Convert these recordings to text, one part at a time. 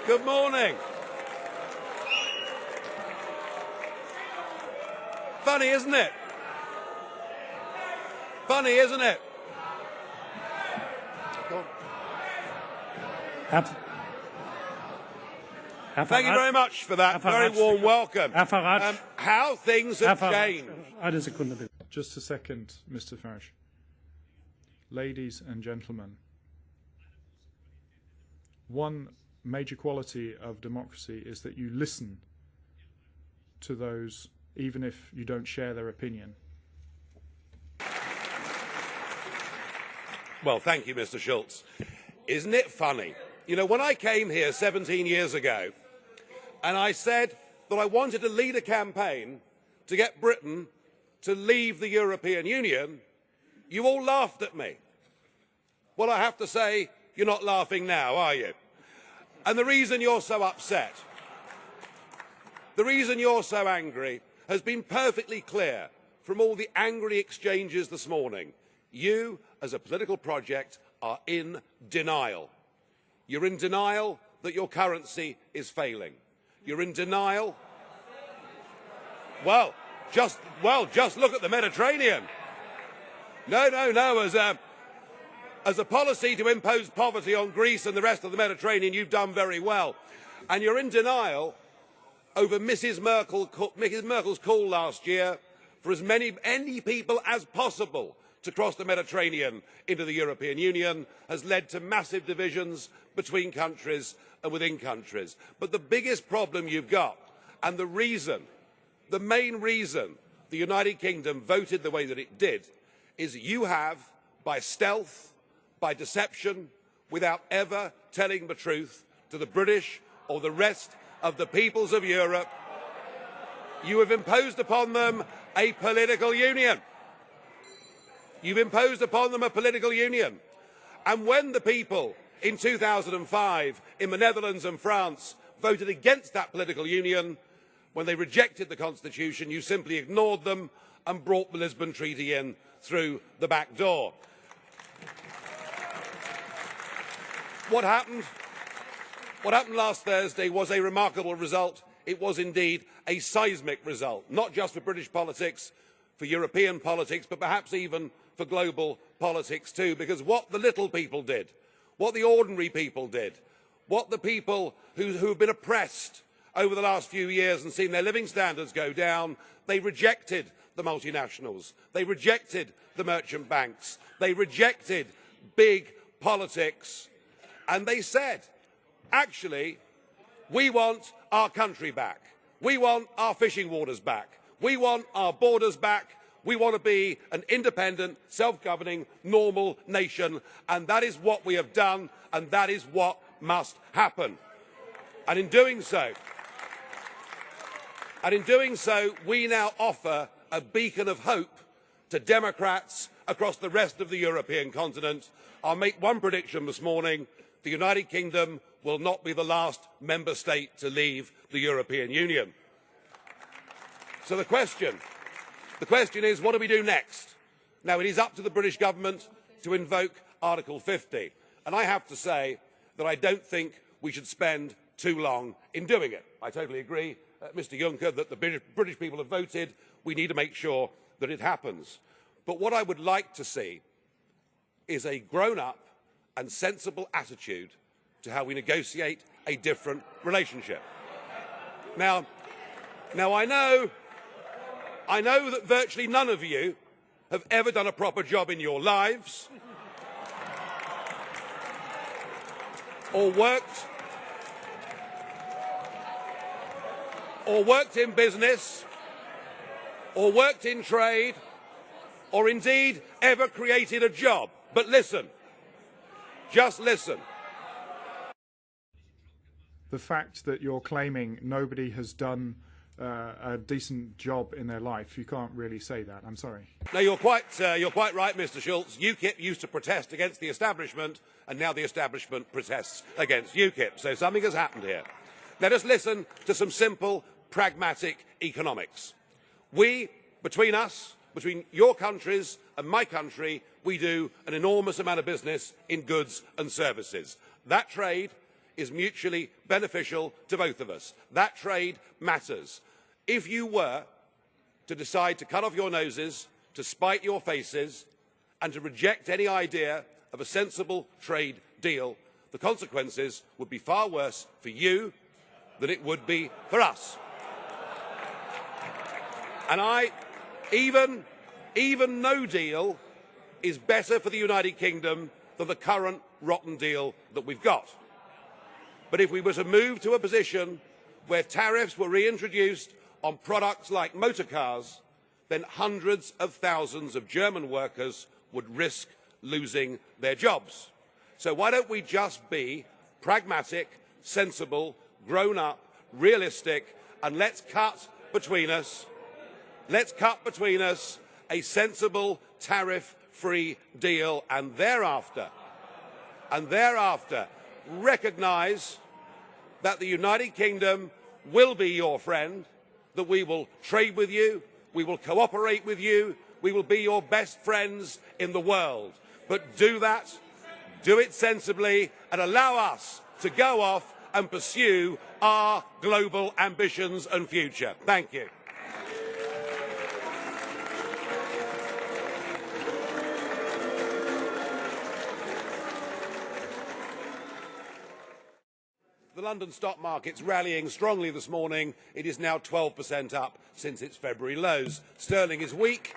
Good morning. Funny, isn't it? Funny, isn't it? Thank you very much for that very warm welcome. How things have changed. Just a second, Mr. Farage. Ladies and gentlemen, one major quality of democracy is that you listen to those, even if you don't share their opinion. Well, thank you, Mr. Schulz. Isn't it funny? You know, when I came here 17 years ago, and I said that I wanted to lead a campaign to get Britain to leave the European Union, you all laughed at me. Well, I have to say, you're not laughing now, are you? And the reason you're so upset, the reason you're so angry, has been perfectly clear from all the angry exchanges this morning. You, as a political project, are in denial. You're in denial that your currency is failing. You're in denial. Well, just look at the Mediterranean. No. As a policy to impose poverty on Greece and the rest of the Mediterranean, you've done very well. And you're in denial over Mrs. Merkel's call last year for as many people as possible to cross the Mediterranean into the European Union has led to massive divisions between countries and within countries. But the biggest problem you've got, and the main reason the United Kingdom voted the way that it did, is you have, by stealth, by deception, without ever telling the truth to the British or the rest of the peoples of Europe, you have imposed upon them a political union. You've imposed upon them a political union. And when the people in 2005 in the Netherlands and France voted against that political union, when they rejected the Constitution, you simply ignored them and brought the Lisbon Treaty in through the back door. What happened last Thursday was a remarkable result. It was indeed a seismic result, not just for British politics, for European politics, but perhaps even for global politics too, because what the little people did, what the ordinary people did, what the people who've been oppressed over the last few years and seen their living standards go down, they rejected the multinationals, they rejected the merchant banks, they rejected big politics, and they said, actually, we want our country back, we want our fishing waters back, we want our borders back, we want to be an independent, self-governing, normal nation, and that is what we have done, and that is what must happen. And in doing so, we now offer a beacon of hope to Democrats across the rest of the European continent. I'll make one prediction this morning. The United Kingdom will not be the last member state to leave the European Union. So the question is, what do we do next? Now, it is up to the British government to invoke Article 50. And I have to say that I don't think we should spend too long in doing it. I totally agree, Mr. Juncker, that the British people have voted. We need to make sure that it happens. But what I would like to see is a grown-up and sensible attitude to how we negotiate a different relationship. Now I know that virtually none of you have ever done a proper job in your lives, or worked in business, or worked in trade, or indeed ever created a job. But listen, just listen. The fact that you're claiming nobody has done a decent job in their life, you can't really say that. I'm sorry. No, you're quite right, Mr. Schulz. UKIP used to protest against the establishment, and now the establishment protests against UKIP. So something has happened here. Let us listen to some simple, pragmatic economics. We, between us, between your countries and my country, we do an enormous amount of business in goods and services. That trade is mutually beneficial to both of us. That trade matters. If you were to decide to cut off your noses, to spite your faces, and to reject any idea of a sensible trade deal, the consequences would be far worse for you than it would be for us. And even no deal is better for the United Kingdom than the current rotten deal that we've got. But if we were to move to a position where tariffs were reintroduced on products like motor cars, then hundreds of thousands of German workers would risk losing their jobs. So why don't we just be pragmatic, sensible, grown up, realistic, and let's cut between us a sensible tariff-free deal, and thereafter recognise that the United Kingdom will be your friend, that we will trade with you, we will cooperate with you, we will be your best friends in the world. But do that, do it sensibly, and allow us to go off and pursue our global ambitions and future. Thank you. The London stock market's rallying strongly this morning. It is now 12% up since its February lows. Sterling is weak,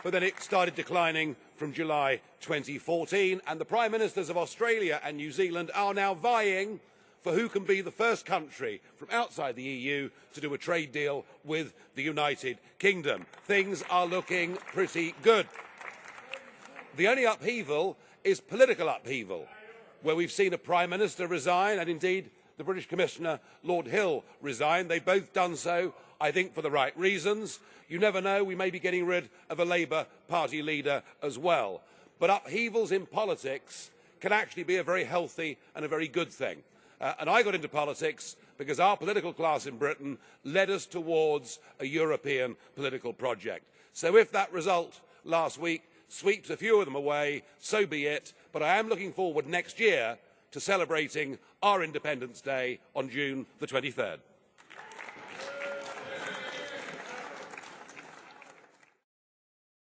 but then it started declining from July 2014. And the Prime Ministers of Australia and New Zealand are now vying for who can be the first country from outside the EU to do a trade deal with the United Kingdom. Things are looking pretty good. The only upheaval is political upheaval, where we've seen a Prime Minister resign, and indeed the British Commissioner, Lord Hill, resigned. They've both done so, I think, for the right reasons. You never know, we may be getting rid of a Labour Party leader as well. But upheavals in politics can actually be a very healthy and a very good thing. And I got into politics because our political class in Britain led us towards a European political project. So if that result last week sweeps a few of them away, so be it. But I am looking forward next year to celebrating our Independence Day on June the 23rd.